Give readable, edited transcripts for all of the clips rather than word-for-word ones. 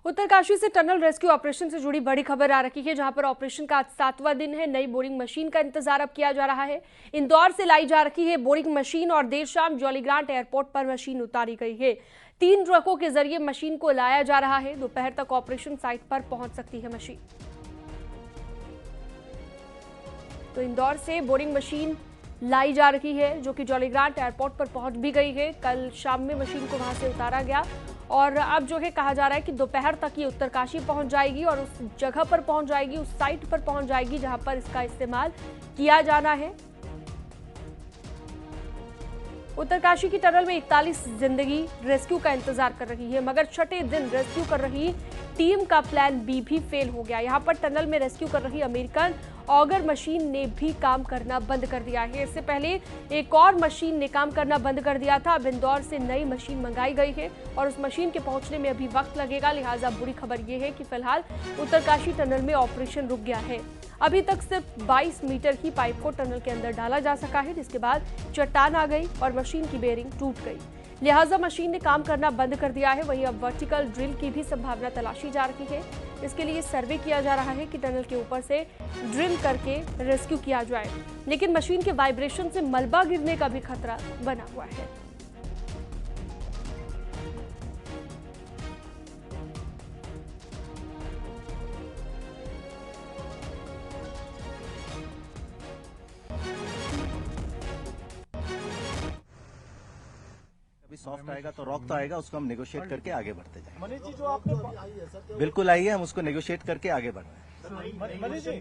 उत्तरकाशी से tunnel rescue operation से जुड़ी बड़ी खबर आ रही है, जहां पर ऑपरेशन का आज 7वां दिन है। नई बोरिंग मशीन का इंतजार अब किया जा रहा है। इंदौर से लाई जा रही है बोरिंग मशीन और देर शाम जॉलीग्रांट एयरपोर्ट पर मशीन उतारी गई है। 3 ट्रकों के जरिए मशीन को लाया जा रहा है। दोपहर तक ऑपरेशन साइट पर पहुंच सकती है मशीन। तो इंदौर से बोरिंग मशीन लाई जा रही है, जो कि जॉलीग्रांट एयरपोर्ट पर पहुंच भी गई है। कल शाम में मशीन को वहां से उतारा गया और अब जो है कहा जा रहा है कि दोपहर तक ये उत्तरकाशी पहुंच जाएगी और उस जगह पर पहुंच जाएगी, उस साइट पर पहुंच जाएगी जहां पर इसका इस्तेमाल किया जाना है। उत्तरकाशी की टनल में 41 जिंदगी रेस्क्यू का इंतजार कर रही है, मगर छठे दिन रेस्क्यू कर रही टीम का प्लान बी भी फेल हो गया। यहां पर टनल में रेस्क्यू कर रही अमेरिकन ऑगर मशीन ने भी काम करना बंद कर दिया है। इससे पहले एक और मशीन ने काम करना बंद कर दिया था। अब इंदौर से नई मशीन मंगाई गई है और उस मशीन के पहुंचने में अभी वक्त लगेगा। लिहाजा बुरी खबर यह है कि फिलहाल उत्तरकाशी टनल में ऑपरेशन रुक गया है। अभी तक सिर्फ 22 मीटर ही पाइप को टनल के अंदर डाला जा सका है, जिसके बाद चट्टान आ गई और मशीन की बेरिंग टूट गई। लिहाजा मशीन ने काम करना बंद कर दिया है। वहीं अब वर्टिकल ड्रिल की भी संभावना तलाशी जा रही है। इसके लिए सर्वे किया जा रहा है कि टनल के ऊपर से ड्रिल करके रेस्क्यू किया जाए, लेकिन मशीन के वाइब्रेशन से मलबा गिरने का भी खतरा बना हुआ है। अभी सॉफ्ट आएगा तो रॉक तो आएगा, उसको हम नेगोशिएट करके आगे बढ़ते जाएंगे। मनीष जी, जो आपने बिल्कुल आई है, हम उसको नेगोशिएट करके आगे बढ़ रहे हैं। मनीष जी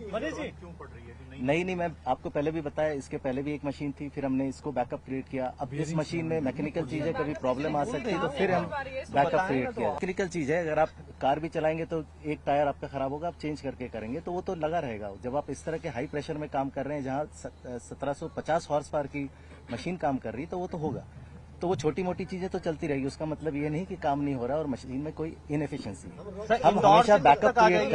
क्यों पड़ रही है? नहीं, मैं आपको पहले भी बताया, इसके पहले भी एक मशीन थी, फिर हमने इसको बैकअप क्रिएट किया। अब इस मशीन में मैकेनिकल चीज है, कभी प्रॉब्लम आ सकती है, तो फिर हम बैकअप क्रिएट किया। मैकेनिकल चीज है, अगर आप कार भी चलाएंगे तो एक टायर आपका खराब होगा, आप चेंज करके करेंगे तो वो तो लगा रहेगा। जब आप इस तरह के हाई प्रेशर में काम कर रहे हैं, जहाँ 1750 हॉर्स पावर की मशीन काम कर रही है, तो वो तो होगा। तो वो छोटी मोटी चीजें तो चलती रहेगी, उसका मतलब ये नहीं कि काम नहीं हो रहा है और मशीन में कोई इनएफिशिएंसी है। हम हमेशा बैकअप क्रिएट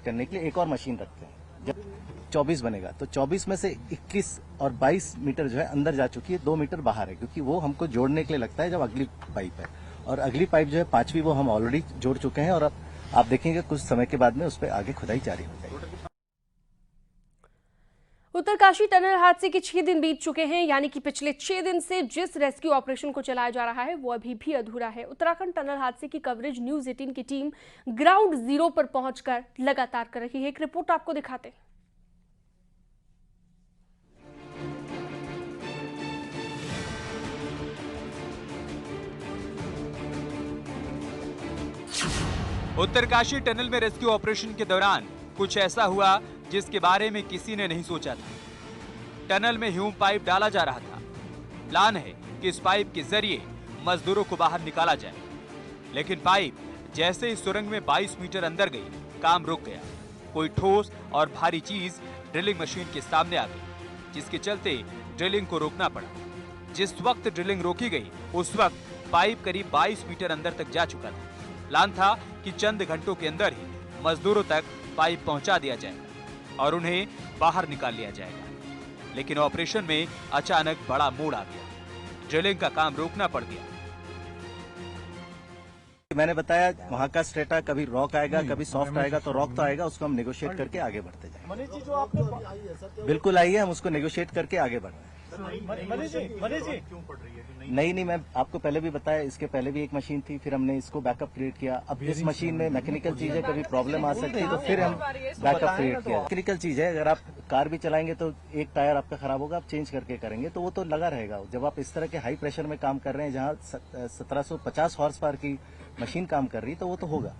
करने के लिए एक और मशीन रखते हैं। जब 24 बनेगा तो 24 में से 21 और 22 मीटर जो है अंदर जा चुकी है, 2 मीटर बाहर है, क्योंकि वो हमको जोड़ने के लिए लगता है जब अगली पाइप है। और अगली पाइप जो है 5वीं, वो हम ऑलरेडी जोड़ चुके हैं और अब आप देखेंगे कुछ समय के बाद में उस पर आगे खुदाई जारी हो जाएगी। उत्तरकाशी टनल हादसे के 6 दिन बीत चुके हैं, यानी कि पिछले 6 दिन से जिस रेस्क्यू ऑपरेशन को चलाया जा रहा है वो अभी भी अधूरा है। उत्तराखंड टनल हादसे की कवरेज न्यूज 18 की टीम ग्राउंड जीरो पर पहुंचकर लगातार कर रही है। एक रिपोर्ट आपको दिखाते हैं। उत्तरकाशी टनल में रेस्क्यू ऑपरेशन के दौरान कुछ ऐसा हुआ जिसके बारे में किसी ने नहीं सोचा था। टनल में ह्यूम पाइप डाला जा रहा था। प्लान है कि इस पाइप के जरिए मजदूरों को बाहर निकाला जाए, लेकिन पाइप जैसे ही सुरंग में 22 मीटर अंदर गई, काम रुक गया। कोई ठोस और भारी चीज ड्रिलिंग मशीन के सामने आ गई, जिसके चलते ड्रिलिंग को रोकना पड़ा। जिस वक्त ड्रिलिंग रोकी गई, उस वक्त पाइप करीब 22 मीटर अंदर तक जा चुका था। प्लान था कि चंद घंटों के अंदर ही मजदूरों तक पाइप पहुंचा दिया जाएगा और उन्हें बाहर निकाल लिया जाएगा, लेकिन ऑपरेशन में अचानक बड़ा मोड़ आ गया। ड्रिलिंग का काम रोकना पड़ गया। मैंने बताया, वहाँ का स्ट्रेटा कभी रॉक आएगा, कभी सॉफ्ट आएगा, तो रॉक तो आएगा, उसको हम नेगोशिएट करके आगे बढ़ते जाएंगे। मनीष जी, जो आपने बिल्कुल आई है, हम उसको नेगोशिएट करके आगे बढ़ रहे हैं। मनीष जी क्यों पड़ रही है? नहीं, मैं आपको पहले भी बताया, इसके पहले भी एक मशीन थी, फिर हमने इसको बैकअप क्रिएट किया। अब इस मशीन में मैकेनिकल चीज है, कभी प्रॉब्लम आ सकती है, तो फिर हम बैकअप क्रिएट किया। मैकेनिकल चीज है, अगर आप कार भी चलाएंगे तो एक टायर आपका खराब होगा, आप चेंज करके करेंगे तो वो तो लगा रहेगा। जब आप इस तरह के हाई प्रेशर में काम कर रहे हैं, जहाँ 1750 हॉर्स पावर की मशीन काम कर रही है, तो वो तो होगा।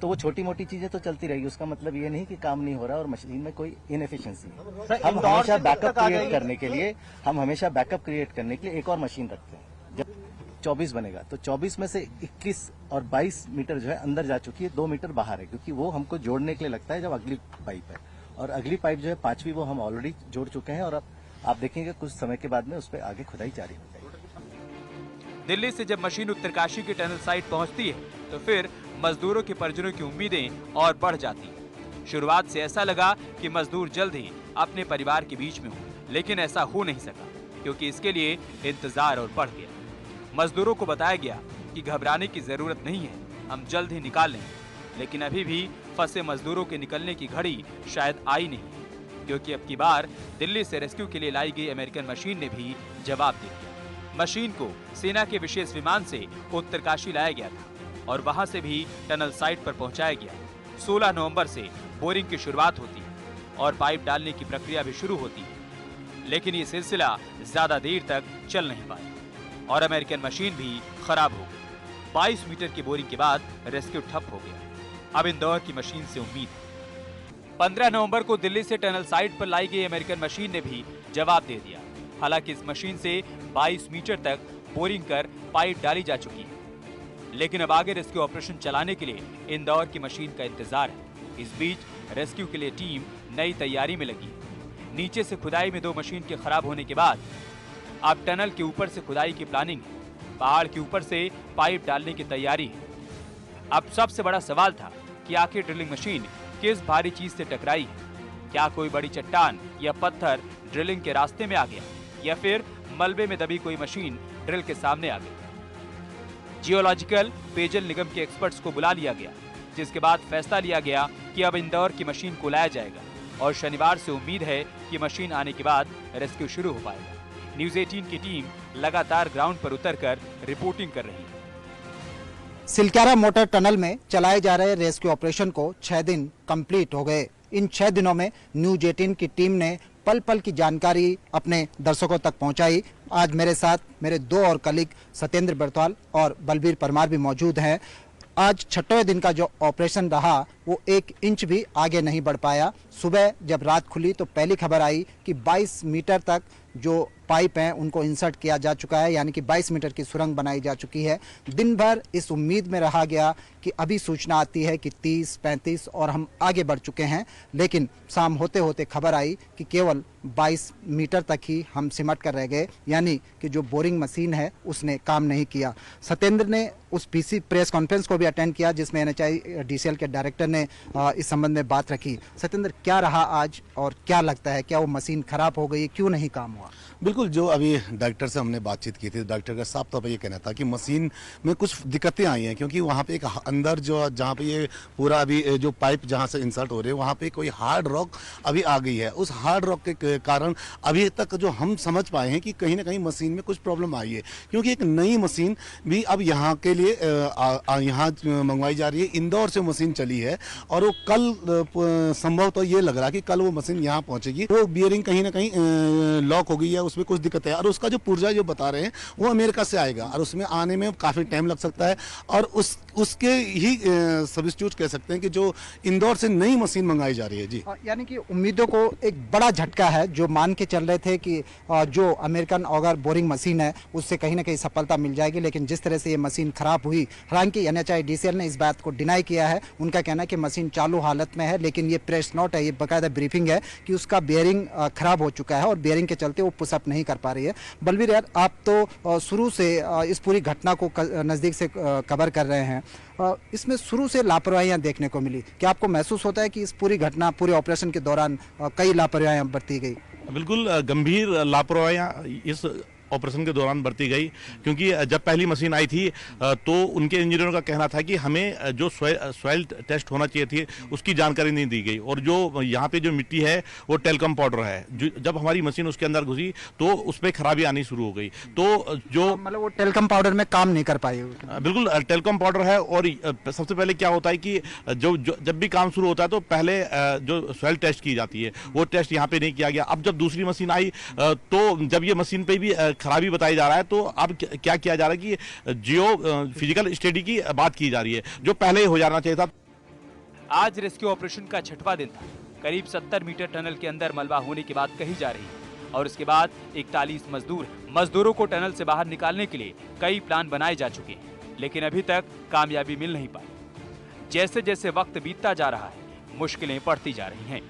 तो वो छोटी मोटी चीजें तो चलती रहेगी, उसका मतलब ये नहीं कि काम नहीं हो रहा है और मशीन में कोई इनएफिशिएंसी है। हम हमेशा बैकअप क्रिएट करने के लिए एक और मशीन रखते हैं। जब 24 बनेगा तो 24 में से 21 और 22 मीटर जो है अंदर जा चुकी है, 2 मीटर बाहर है, क्योंकि वो हमको जोड़ने के लिए लगता है जब अगली पाइप है। और अगली पाइप जो है 5वीं, वो हम ऑलरेडी जोड़ चुके हैं और अब आप देखेंगे कुछ समय के बाद में उस पर आगे खुदाई जारी हो जाएगी। दिल्ली से जब मशीन उत्तरकाशी की टनल साइट पहुंचती है, तो फिर मजदूरों के परिजनों की उम्मीदें और बढ़ जाती हैं। शुरुआत से ऐसा लगा कि मजदूर जल्द ही अपने परिवार के बीच में हो, लेकिन ऐसा हो नहीं सका, क्योंकि इसके लिए इंतजार और बढ़ गया। मजदूरों को बताया गया कि घबराने की जरूरत नहीं है, हम जल्द ही निकाल लेंगे, लेकिन अभी भी फंसे मजदूरों के निकलने की घड़ी शायद आई नहीं, क्योंकि अब की बार दिल्ली से रेस्क्यू के लिए लाई गई अमेरिकन मशीन ने भी जवाब दे दिया। मशीन को सेना के विशेष विमान से उत्तरकाशी लाया गया था और वहां से भी टनल साइट पर पहुंचाया गया। 16 नवंबर से बोरिंग की शुरुआत होती है और पाइप डालने की प्रक्रिया भी शुरू होती है, लेकिन ये सिलसिला ज्यादा देर तक चल नहीं पाया और अमेरिकन मशीन भी खराब हो गई। 22 मीटर की बोरिंग के बाद रेस्क्यू ठप हो गया। अब इंदौर की मशीन से उम्मीद है। 15 नवंबर को दिल्ली से टनल साइट पर लाई गई अमेरिकन मशीन ने भी जवाब दे दिया। हालांकि इस मशीन से 22 मीटर तक बोरिंग कर पाइप डाली जा चुकी है, लेकिन अब आगे रेस्क्यू ऑपरेशन चलाने के लिए इंदौर की मशीन का इंतजार है। इस बीच रेस्क्यू के लिए टीम नई तैयारी में लगी। नीचे से खुदाई में 2 मशीन के खराब होने के बाद अब टनल के ऊपर से खुदाई की प्लानिंग है। पहाड़ के ऊपर से पाइप डालने की तैयारी है। अब सबसे बड़ा सवाल था कि आखिर ड्रिलिंग मशीन किस भारी चीज से टकराई है। क्या कोई बड़ी चट्टान या पत्थर ड्रिलिंग के रास्ते में आ गया, या फिर मलबे में दबी कोई मशीन ड्रिल के सामने आ गई। जियोलॉजिकल पेयजल निगम के एक्सपर्ट्स को बुला लिया गया, जिसके बाद फैसला लिया गया कि अब इंदौर की मशीन को लाया जाएगा और शनिवार से उम्मीद है कि मशीन आने के बाद रेस्क्यू शुरू हो पाएगा। न्यूज़ 18 की टीम लगातार ग्राउंड पर उतरकर रिपोर्टिंग कर रही है। सिलक्यारा मोटर टनल में चलाए जा रहे रेस्क्यू ऑपरेशन को 6 दिन कंप्लीट हो गए। इन 6 दिनों में न्यूज़ 18 की टीम ने पल पल की जानकारी अपने दर्शकों तक पहुंचाई। आज मेरे साथ मेरे 2 और कलीग सत्येंद्र बरतवाल और बलबीर परमार भी मौजूद हैं। आज 6वें दिन का जो ऑपरेशन रहा वो 1 इंच भी आगे नहीं बढ़ पाया। सुबह जब रात खुली तो पहली खबर आई कि 22 मीटर तक जो पाइप हैं उनको इंसर्ट किया जा चुका है, यानी कि 22 मीटर की सुरंग बनाई जा चुकी है। दिन भर इस उम्मीद में रहा गया कि अभी सूचना आती है कि 30, 35 और हम आगे बढ़ चुके हैं, लेकिन शाम होते होते खबर आई कि केवल 22 मीटर तक ही हम सिमट कर रह गए, यानी कि जो बोरिंग मशीन है उसने काम नहीं किया। सत्येंद्र ने उस पीसी प्रेस कॉन्फ्रेंस को भी अटेंड किया जिसमें NHI DCL के डायरेक्टर ने इस संबंध में बात रखी। सत्येंद्र, क्या रहा आज और क्या लगता है, क्या वो मशीन खराब हो गई, क्यों नहीं काम हुआ? बिल्कुल, जो अभी डॉक्टर से हमने बातचीत की थी, डॉक्टर का साफ तौर पर ये कहना था कि मशीन में कुछ दिक्कतें आई हैं, क्योंकि वहाँ पे एक अंदर जो जहाँ पे ये पूरा अभी जो पाइप जहाँ से इंसर्ट हो रहे हैं वहाँ पे कोई हार्ड रॉक अभी आ गई है। उस हार्ड रॉक के कारण अभी तक जो हम समझ पाए हैं कि कहीं ना कहीं मशीन में कुछ प्रॉब्लम आई है, क्योंकि एक नई मशीन भी अब यहाँ के लिए यहाँ मंगवाई जा रही है। इंदौर से मशीन चली है और वो कल संभव तो ये लग रहा है कि कल वो मशीन यहाँ पहुँचेगी। वो बियरिंग कहीं ना कहीं लॉक हो गई है, उसमें कुछ दिक्कत है और उसका जो पुर्जा जो बता रहे हैं वो अमेरिका से आएगा और उसमें आने में काफ़ी टाइम लग सकता है और उसके ही सब्स्टिट्यूट कह सकते हैं कि जो इंदौर से नई मशीन मंगाई जा रही है। जी, यानी कि उम्मीदों को एक बड़ा झटका है। जो मान के चल रहे थे कि जो अमेरिकन ऑगर बोरिंग मशीन है उससे कहीं ना कहीं सफलता मिल जाएगी, लेकिन जिस तरह से ये मशीन खराब हुई, हालांकि NHI DCL ने इस बात को डिनाई किया है। उनका कहना है कि मशीन चालू हालत में है, लेकिन ये प्रेस नोट है, ये बाकायदा ब्रीफिंग है कि उसका बियरिंग खराब हो चुका है और बियरिंग के चलते वो पुशअप नहीं कर पा रही है। बलबीर यार, आप तो शुरू से इस पूरी घटना को नज़दीक से कवर कर रहे हैं, इसमें शुरू से लापरवाहियां देखने को मिली। क्या आपको महसूस होता है कि इस पूरी घटना, पूरे ऑपरेशन के दौरान कई लापरवाहियां बरती गई? बिल्कुल गंभीर लापरवाहियां इस ऑपरेशन के दौरान बरती गई, क्योंकि जब पहली मशीन आई थी तो उनके इंजीनियरों का कहना था कि हमें जो सॉइल टेस्ट होना चाहिए थी उसकी जानकारी नहीं दी गई और जो यहाँ पे जो मिट्टी है वो टेलकम पाउडर है। जब हमारी मशीन उसके अंदर घुसी तो उसमें खराबी आनी शुरू हो गई। तो जो मतलब वो टेलकम पाउडर में काम नहीं कर पाई? बिल्कुल टेलकम पाउडर है। और सबसे पहले क्या होता है कि जब भी काम शुरू होता है तो पहले जो सॉइल टेस्ट की जाती है वो टेस्ट यहाँ पे नहीं किया गया। अब जब दूसरी मशीन आई तो जब ये मशीन पे भी खराबी बताई जा रहा है तो अब क्या किया जा रहा है कि जियो फिजिकल स्टडी की बात की जा रही है, जो पहले ही हो जाना चाहिए था। आज रेस्क्यू ऑपरेशन का 6वां दिन था। करीब 70 मीटर टनल के अंदर मलबा होने की बात कही जा रही है और उसके बाद 41 मजदूरों को टनल से बाहर निकालने के लिए कई प्लान बनाए जा चुके हैं, लेकिन अभी तक कामयाबी मिल नहीं पाई। जैसे जैसे वक्त बीतता जा रहा है मुश्किलें बढ़ती जा रही हैं।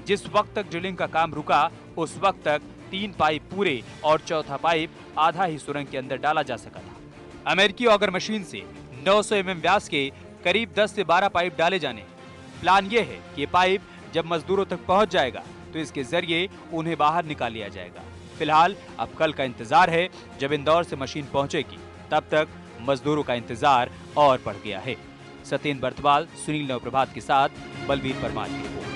जिस वक्त तक ड्रिलिंग का काम रुका उस वक्त तक 3 पाइप पूरे और चौथा पाइप आधा ही सुरंग के अंदर डाला जा सका था। अमेरिकी ऑगर मशीन से 900 mm व्यास के करीब 10 से 12 पाइप डाले जाने। प्लान ये है कि ये पाइप जब मजदूरों तक पहुंच जाएगा तो इसके जरिए उन्हें बाहर निकाल लिया जाएगा। फिलहाल अब कल का इंतजार है जब इंदौर से मशीन पहुंचेगी। तब तक मजदूरों का इंतजार और बढ़ गया है। सत्येंद्र बर्तवाल, सुनील नवप्रभात के साथ बलवीर परमार की रिपोर्ट।